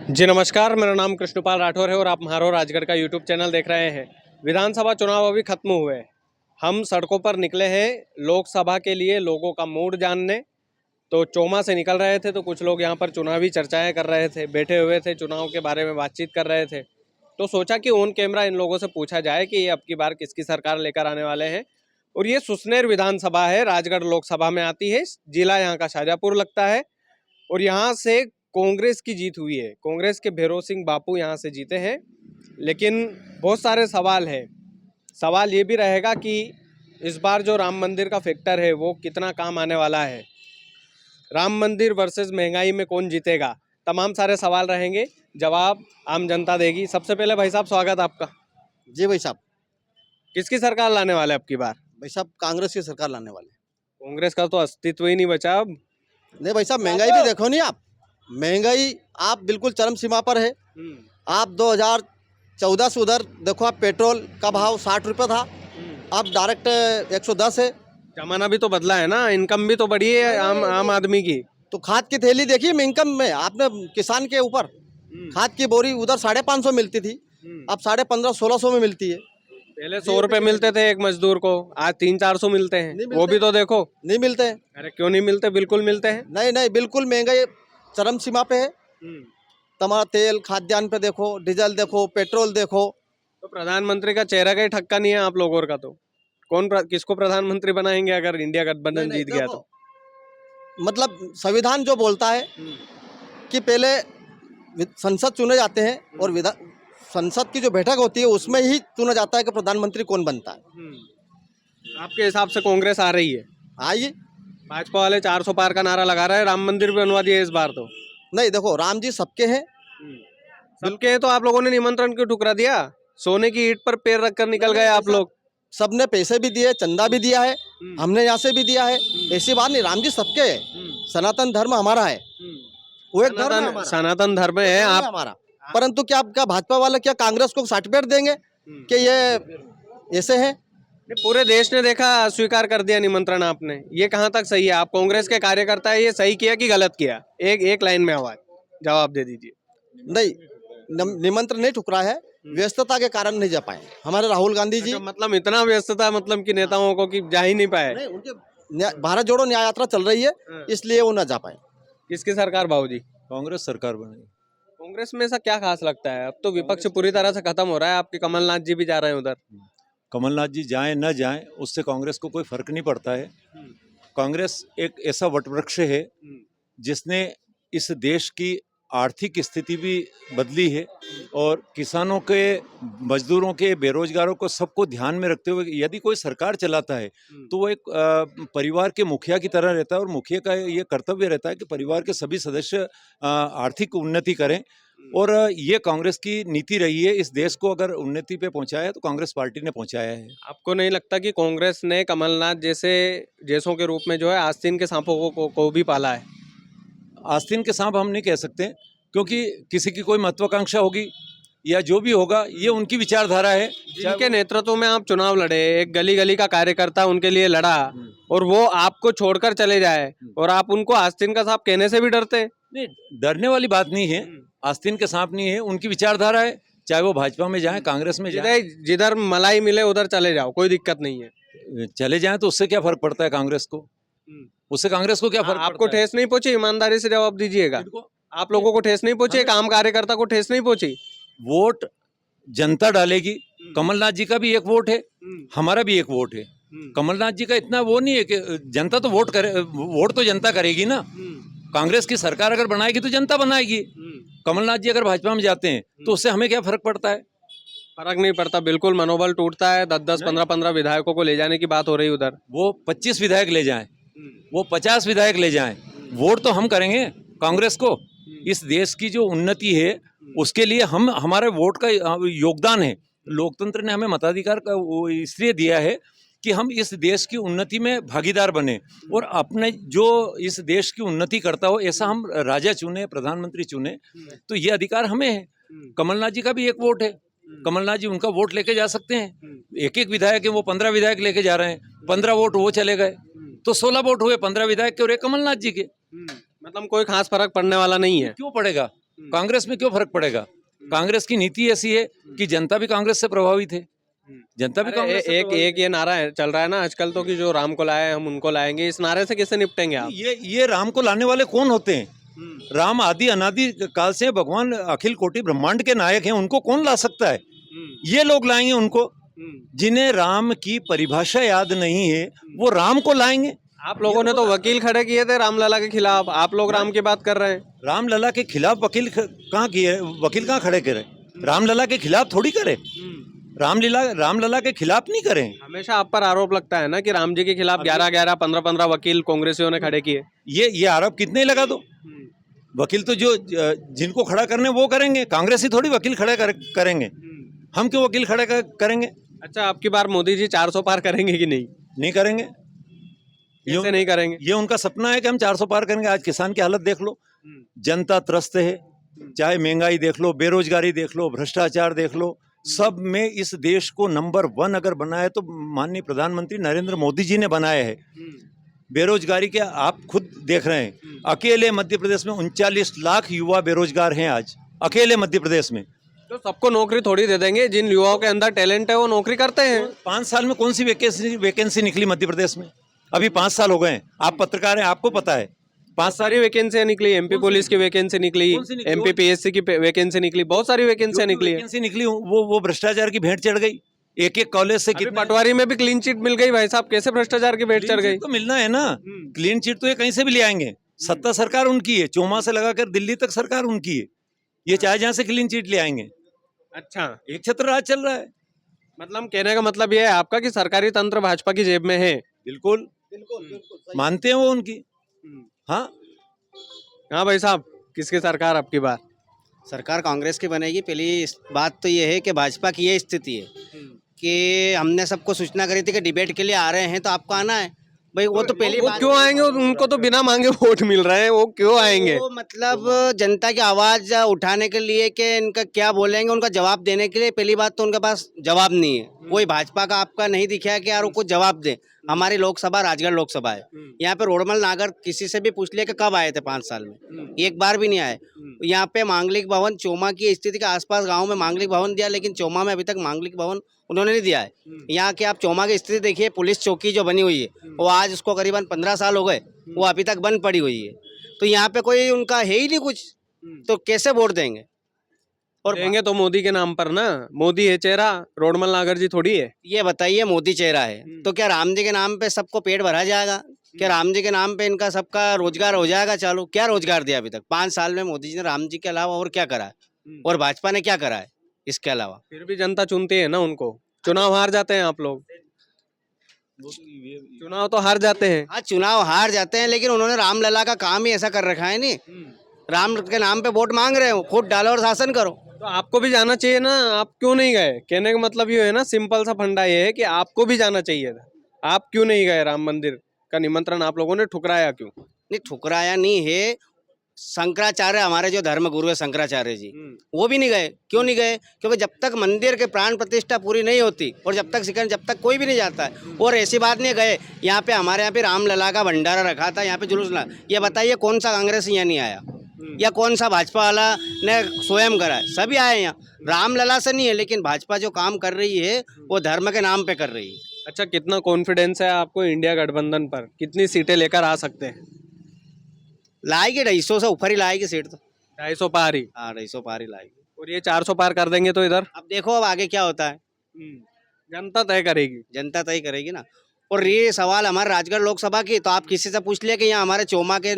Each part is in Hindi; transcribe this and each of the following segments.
जी नमस्कार, मेरा नाम कृष्णपाल राठौर है और आप म्हारो राजगढ़ का यूट्यूब चैनल देख रहे हैं। विधानसभा चुनाव अभी खत्म हुए। हम सड़कों पर निकले हैं लोकसभा के लिए लोगों का मूड जानने। तो चौमा से निकल रहे थे तो कुछ लोग यहाँ पर चुनावी चर्चाएं कर रहे थे, बैठे हुए थे, चुनाव के बारे में बातचीत कर रहे थे। तो सोचा कि ऑन कैमरा इन लोगों से पूछा जाए कि अब की बार किसकी सरकार लेकर आने वाले हैं। और ये सुसनेर विधानसभा है, राजगढ़ लोकसभा में आती है। जिला यहाँ का शाजापुर लगता है और यहाँ से कांग्रेस की जीत हुई है। कांग्रेस के भैरों सिंह बापू यहाँ से जीते हैं। लेकिन बहुत सारे सवाल हैं। सवाल ये भी रहेगा कि इस बार जो राम मंदिर का फैक्टर है वो कितना काम आने वाला है। राम मंदिर वर्सेस महंगाई में कौन जीतेगा, तमाम सारे सवाल रहेंगे, जवाब आम जनता देगी। सबसे पहले भाई साहब स्वागत आपका। जी भाई साहब। किसकी सरकार लाने वाले अब की बार? भाई साहब कांग्रेस की सरकार लाने वाले। कांग्रेस का तो अस्तित्व ही नहीं बचा अब। नहीं भाई साहब, महंगाई भी देखो नहीं आप। महंगाई आप बिल्कुल चरम सीमा पर है। आप 2014 से उधर देखो, आप पेट्रोल का भाव 60 रुपये था, अब डायरेक्ट 110 है। जमाना भी तो बदला है ना, इनकम भी तो बढ़ी है आम आदमी की। तो खाद की थैली देखिए इनकम में आपने, किसान के ऊपर खाद की बोरी उधर 550 मिलती थी, अब 1500-1600 में मिलती है। पहले 100 रुपए मिलते थे एक मजदूर को, आज 300-400 मिलते हैं। वो भी तो देखो। नहीं मिलते हैं। अरे क्यों नहीं मिलते, बिल्कुल मिलते हैं। नहीं नहीं, बिल्कुल महंगाई चरम सीमा पे है। तमाम तेल खाद्यान्न पे देखो, डीजल देखो, पेट्रोल देखो। तो प्रधानमंत्री का चेहरा का ही ठक्का नहीं है आप लोगों का। तो किसको प्रधानमंत्री बनाएंगे अगर इंडिया गठबंधन जीत गया तो? मतलब संविधान जो बोलता है कि पहले संसद चुने जाते हैं और संसद की जो बैठक होती है उसमें ही चुना जाता है कि प्रधानमंत्री कौन बनता है। आपके हिसाब से कांग्रेस आ रही है? आइए। भाजपा वाले 400 पार का नारा लगा रहे हैं, राम मंदिर भी बनवा दिया इस बार तो। नहीं देखो, राम जी सबके हैं। सबके हैं तो आप लोगों ने निमंत्रण क्यों ठुकरा दिया? सोने की ईंट पर पैर रखकर निकल गए आप लोग। सबने पैसे भी दिए, चंदा भी दिया है, हमने यहाँ से भी दिया है। ऐसी बात नहीं, राम जी सबके है। सनातन धर्म हमारा है, वो एक धर्म, सनातन धर्म है आप हमारा। परंतु क्या आपका भाजपा वाले क्या कांग्रेस को सर्टिफिकेट देंगे कि ये ऐसे है? पूरे देश ने देखा, स्वीकार कर दिया निमंत्रण आपने। ये कहाँ तक सही है? आप कांग्रेस के कार्यकर्ता है, ये सही किया कि गलत किया? एक लाइन में आवाज जवाब दे दीजिए। नहीं, निमंत्रण नहीं ठुकरा है, व्यस्तता के कारण नहीं जा पाए हमारे राहुल गांधी जी। मतलब इतना व्यस्तता, मतलब कि नेताओं को कि जा ही नहीं पाए? नहीं, उनके भारत जोड़ो न्याय यात्रा चल रही है, इसलिए वो न जा पाए। किसकी सरकार बाबूजी? कांग्रेस सरकार बनेगी। कांग्रेस में ऐसा क्या खास लगता है? अब तो विपक्ष पूरी तरह से खत्म हो रहा है, आपके कमलनाथ जी भी जा रहे हैं उधर। कमलनाथ जी जाएं न जाएं उससे कांग्रेस को कोई फर्क नहीं पड़ता है। कांग्रेस एक ऐसा वटवृक्ष है जिसने इस देश की आर्थिक स्थिति भी बदली है और किसानों के, मजदूरों के, बेरोजगारों को सबको ध्यान में रखते हुए यदि कोई सरकार चलाता है तो वो एक परिवार के मुखिया की तरह रहता है और मुखिया का ये कर्तव्य रहता है कि परिवार के सभी सदस्य आर्थिक उन्नति करें। और ये कांग्रेस की नीति रही है। इस देश को अगर उन्नति पे पहुंचाया है तो कांग्रेस पार्टी ने पहुंचाया है। आपको नहीं लगता कि कांग्रेस ने कमलनाथ जैसों के रूप में जो है आस्तीन के सांपों को भी पाला है? आस्तीन के सांप हम नहीं कह सकते, क्योंकि किसी की कोई महत्वाकांक्षा होगी या जो भी होगा ये उनकी विचारधारा है। जिनके नेतृत्व में आप चुनाव लड़े, एक गली गली का कार्यकर्ता उनके लिए लड़ा और वो आपको छोड़कर चले जाए और आप उनको आस्तीन का सांप कहने से भी डरते हैं? नहीं, डरने वाली बात नहीं है, आस्तीन के सांप नहीं है, उनकी विचारधारा है। चाहे वो भाजपा में जाए, कांग्रेस में जाए, जिधर मलाई मिले उधर चले जाओ, कोई दिक्कत नहीं है। चले जाएं तो उससे क्या फर्क पड़ता है कांग्रेस को? उससे कांग्रेस को क्या फर्क? आपको ठेस नहीं पहुंची? ईमानदारी से जवाब दीजिएगा। आप लोगों को ठेस नहीं पहुंची? एक आम कार्यकर्ता को ठेस नहीं पहुंची? वोट जनता डालेगी। कमलनाथ जी का भी एक वोट है, हमारा भी एक वोट है। कमलनाथ जी का इतना वो नहीं है कि जनता तो वोट तो जनता करेगी ना। कांग्रेस की सरकार अगर बनाएगी तो जनता बनाएगी। कमलनाथ जी अगर भाजपा में जाते हैं तो उससे हमें क्या फर्क पड़ता है? फर्क नहीं पड़ता, बिल्कुल मनोबल टूटता है। 10-10, 15-15 विधायकों को ले जाने की बात हो रही है उधर। वो 25 विधायक ले जाएं, वो 50 विधायक ले जाएं, वोट तो हम करेंगे कांग्रेस को। इस देश की जो उन्नति है उसके लिए हमारे वोट का योगदान है। लोकतंत्र ने हमें मताधिकार का इसलिए दिया है कि हम इस देश की उन्नति में भागीदार बने और अपने जो इस देश की उन्नति करता हो ऐसा हम राजा चुने, प्रधानमंत्री चुने, तो ये अधिकार हमें है। कमलनाथ जी का भी एक वोट है, कमलनाथ जी उनका वोट लेके जा सकते हैं। एक एक विधायक है, वो 15 विधायक लेके जा रहे हैं, 15 वोट वो चले गए तो 16 वोट हुए 15 विधायक के और एक कमलनाथ जी के। मतलब कोई खास फर्क पड़ने वाला नहीं है। क्यों पड़ेगा? कांग्रेस में क्यों फर्क पड़ेगा? कांग्रेस की नीति ऐसी है कि जनता भी कांग्रेस से प्रभावित है, जनता भी अरे कांग्रेस से एक एक ये नारा चल रहा है ना आजकल तो कि जो राम को लाए हम उनको लाएंगे, इस नारे से कैसे निपटेंगे आप? ये राम को लाने वाले कौन होते हैं? राम आदि अनादि काल से भगवान अखिल कोटि ब्रह्मांड के नायक हैं, उनको कौन ला सकता है? ये लोग लाएंगे उनको, जिन्हें राम की परिभाषा याद नहीं है वो राम को लाएंगे। आप लोगों ने तो वकील खड़े किए थे रामलला के खिलाफ, आप लोग राम की बात कर रहे हैं। रामलला के खिलाफ वकील कहाँ किए? वकील कहाँ खड़े करे? रामलला के खिलाफ थोड़ी करे, रामलला के खिलाफ नहीं करें। हमेशा आप पर आरोप लगता है ना कि राम जी के खिलाफ 11-11, 15-15 वकील कांग्रेसियों ने खड़े किए। ये आरोप कितने ही लगा दो, वकील तो जो जिनको खड़ा करने वो करेंगे, कांग्रेसी थोड़ी वकील खड़े करेंगे। हम क्यों वकील खड़े करेंगे? अच्छा, आपकी बार मोदी जी 400 पार करेंगे कि नहीं? नहीं करेंगे। कैसे नहीं करेंगे? ये उनका सपना है कि हम 400 पार करेंगे। आज किसान की हालत देख लो, जनता त्रस्त है, चाहे महंगाई देख लो, बेरोजगारी देख लो, भ्रष्टाचार देख लो, सब में इस देश को नंबर 1 अगर बनाया तो माननीय प्रधानमंत्री नरेंद्र मोदी जी ने बनाया है। बेरोजगारी के आप खुद देख रहे हैं, अकेले मध्य प्रदेश में 39 लाख युवा बेरोजगार हैं आज, अकेले मध्य प्रदेश में। तो सबको नौकरी थोड़ी दे देंगे, जिन युवाओं के अंदर टैलेंट है वो नौकरी करते हैं। 5 साल में कौन सी वैकेंसी निकली मध्य प्रदेश में? अभी 5 साल हो गए हैं, आप पत्रकार हैं, आपको पता है। 5 सारी वैकेंसियां निकली, एमपी पुलिस की वैकेंसी निकली, एमपी पीएससी की वैकेंसी निकली, बहुत सारी वैकेंसियां निकली। वो भ्रष्टाचार की भेंट चढ़ गई। एक कॉलेज से कितने पटवारी में भी क्लीन चिट मिल गई भाई साहब, कैसे भ्रष्टाचार की भेंट चढ़ गई? तो मिलना है ना, क्लीन चिट तो ये कहीं से भी ले आएंगे। सत्ता सरकार उनकी है, चोमा से लगाकर दिल्ली तक सरकार उनकी है, ये चाहे जहां से क्लीन चिट ले आएंगे। अच्छा, एक छत्र राज चल रहा है। मतलब कहने का मतलब ये है आपका कि सरकारी तंत्र भाजपा की जेब में है। बिल्कुल मानते हैं वो उनकी। हाँ भाई साहब, किसकी सरकार आपकी बार? सरकार कांग्रेस की बनेगी। पहली बात तो ये है कि भाजपा की ये स्थिति है कि हमने सबको सूचना करी थी कि डिबेट के लिए आ रहे हैं तो आपको आना है भाई। वो तो पहली बात, क्यों आएंगे? उनको तो बिना मांगे वोट मिल रहे हैं, वो क्यों आएंगे? वो मतलब जनता की आवाज उठाने के लिए कि इनका क्या बोलेंगे, उनका जवाब देने के लिए। पहली बात तो उनके पास जवाब नहीं है, कोई भाजपा का आपका नहीं दिखा है कि यार वो कुछ जवाब दे। हमारी लोकसभा राजगढ़ लोकसभा है, यहाँ पे रोडमल नागर किसी से भी पूछ लिया कि कब आए थे 5 साल में, एक बार भी नहीं आए। यहाँ पे मांगलिक भवन चोमा की स्थिति के आसपास गांव में मांगलिक भवन दिया, लेकिन चोमा में अभी तक मांगलिक भवन उन्होंने नहीं दिया है। यहाँ के आप चोमा की स्थिति देखिए, पुलिस चौकी जो बनी हुई है वो आज उसको करीबन 15 साल हो गए, वो अभी तक बंद पड़ी हुई है। तो यहाँ पे कोई उनका है ही नहीं कुछ, तो कैसे वोट देंगे? और देंगे तो मोदी के नाम पर ना, मोदी है चेहरा, रोडमल नागर जी थोड़ी है। ये बताइए, मोदी चेहरा है तो क्या राम जी के नाम पे सबको पेट भरा जाएगा? क्या राम जी के नाम पे इनका सबका रोजगार हो जाएगा चालू? क्या रोजगार दिया अभी तक? 5 साल में मोदी जी ने राम जी के अलावा और क्या करा है, और भाजपा ने क्या करा है इसके अलावा? फिर भी जनता चुनती है ना उनको, चुनाव हार जाते हैं आप लोग, चुनाव तो हार जाते हैं। हाँ, चुनाव हार जाते हैं, लेकिन उन्होंने रामलला का काम ही ऐसा कर रखा है। नहीं, राम के नाम पे वोट मांग रहे हो, वोट डालो और शासन करो। तो आपको भी जाना चाहिए ना, आप क्यों नहीं गए? कहने का मतलब ये है ना, सिंपल सा फंडा ये है कि आपको भी जाना चाहिए था, आप क्यों नहीं गए? राम मंदिर का निमंत्रण आप लोगों ने ठुकराया क्यों? नहीं, ठुकराया नहीं है। शंकराचार्य, हमारे जो धर्म गुरु है शंकराचार्य जी, वो भी नहीं गए। क्यों नहीं गए? क्योंकि जब तक मंदिर के प्राण प्रतिष्ठा पूरी नहीं होती और जब तक कोई भी नहीं जाता है। और ऐसी बात नहीं गए, यहाँ पे हमारे यहाँ पे रामलला का भंडारा रखा था, यहाँ पे जुलूस ला। ये बताइए कौन सा कांग्रेस यहाँ नहीं आया, या कौन सा भाजपा वाला ने स्वयं करा है? सभी आए यहाँ, रामलला से नहीं है, लेकिन भाजपा जो काम कर रही है वो धर्म के नाम पे कर रही है। अच्छा, कितना कॉन्फिडेंस है आपको इंडिया गठबंधन पर? कितनी सीटें लेकर आ सकते हैं? लाएगी 250 से ऊपर ही लाएगी सीट तो। 250 पार ही? हाँ, 250 पार ही लाएगी। और ये 400 पार कर देंगे तो इधर अब देखो अब आगे क्या होता है, जनता तय करेगी। जनता तय करेगी ना। और ये सवाल हमारे राजगढ़ लोकसभा की, तो आप किसी से पूछ लिया कि यहाँ हमारे चोमा के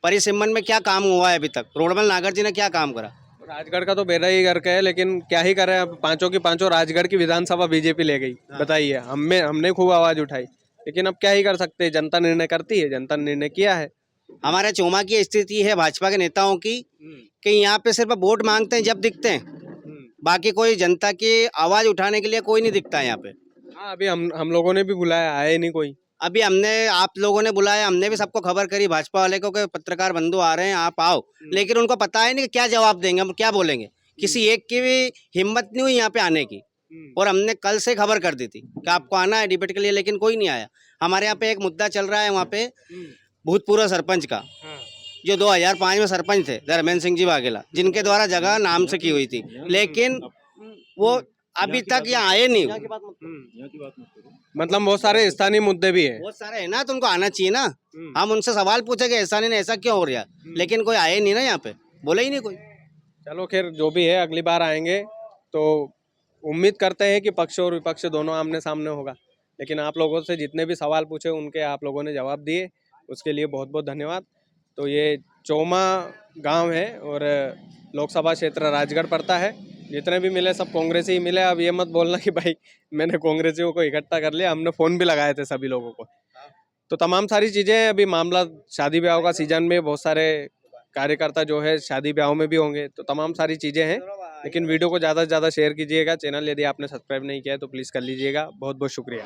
परिसिमन में क्या काम हुआ है अभी तक, रोडमल नागर जी ने क्या काम करा? राजगढ़ का तो बेड़ा ही गर्क है, लेकिन क्या ही करे अब, पांचों की पांचों राजगढ़ की विधानसभा बीजेपी ले गई। बताइए, हमने खूब आवाज उठाई, लेकिन अब क्या ही कर सकते हैं, जनता निर्णय करती है, जनता ने निर्णय किया है। हमारे चोमा की स्थिति है भाजपा के नेताओं की कि यहाँ पे सिर्फ वोट मांगते हैं जब दिखते हैं, बाकी कोई जनता की आवाज उठाने के लिए कोई नहीं दिखता है यहाँ पे। हाँ, अभी हम लोगों ने भी बुलाया, आए नहीं कोई। अभी हमने, आप लोगों ने बुलाया, हमने भी सबको खबर करी भाजपा वाले को कि पत्रकार बंधु आ रहे हैं, आप आओ, लेकिन उनको पता है नहीं कि क्या जवाब देंगे, हम क्या बोलेंगे। किसी एक की भी हिम्मत नहीं हुई यहाँ पे आने की, और हमने कल से खबर कर दी थी कि आपको आना है डिबेट के लिए, लेकिन कोई नहीं आया। हमारे यहाँ पे एक मुद्दा चल रहा है वहाँ पे भूतपूर्व सरपंच का, जो 2005 में सरपंच थे धर्मेंद्र सिंह जी वाघेला, जिनके द्वारा जगह नाम से की हुई थी, लेकिन वो अभी तक यहाँ आए नहीं। मतलब बहुत सारे स्थानीय मुद्दे भी हैं। बहुत सारे है ना, तो उनको आना चाहिए ना। हम उनसे सवाल पूछे कि ऐसा नहीं ना, ऐसा क्यों हो रहा, लेकिन कोई आए नहीं ना यहाँ पे, बोले ही नहीं कोई। चलो खैर जो भी है, अगली बार आएंगे तो उम्मीद करते हैं कि पक्ष और विपक्ष दोनों आमने सामने होगा। लेकिन आप लोगों से जितने भी सवाल पूछे उनके आप लोगों ने जवाब दिए, उसके लिए बहुत बहुत धन्यवाद। तो ये चौमा गांव है और लोकसभा क्षेत्र राजगढ़ पड़ता है। जितने भी मिले सब कांग्रेसी ही मिले। अब ये मत बोलना कि भाई मैंने कांग्रेसियों को इकट्ठा कर लिया, हमने फ़ोन भी लगाए थे सभी लोगों को। तो तमाम सारी चीज़ें, अभी मामला शादी ब्याह का सीजन में बहुत सारे कार्यकर्ता जो है शादी ब्याह में भी होंगे, तो तमाम सारी चीज़ें हैं। लेकिन वीडियो को ज़्यादा से ज़्यादा शेयर कीजिएगा। चैनल यदि आपने सब्सक्राइब नहीं किया है तो प्लीज़ कर लीजिएगा। बहुत बहुत शुक्रिया।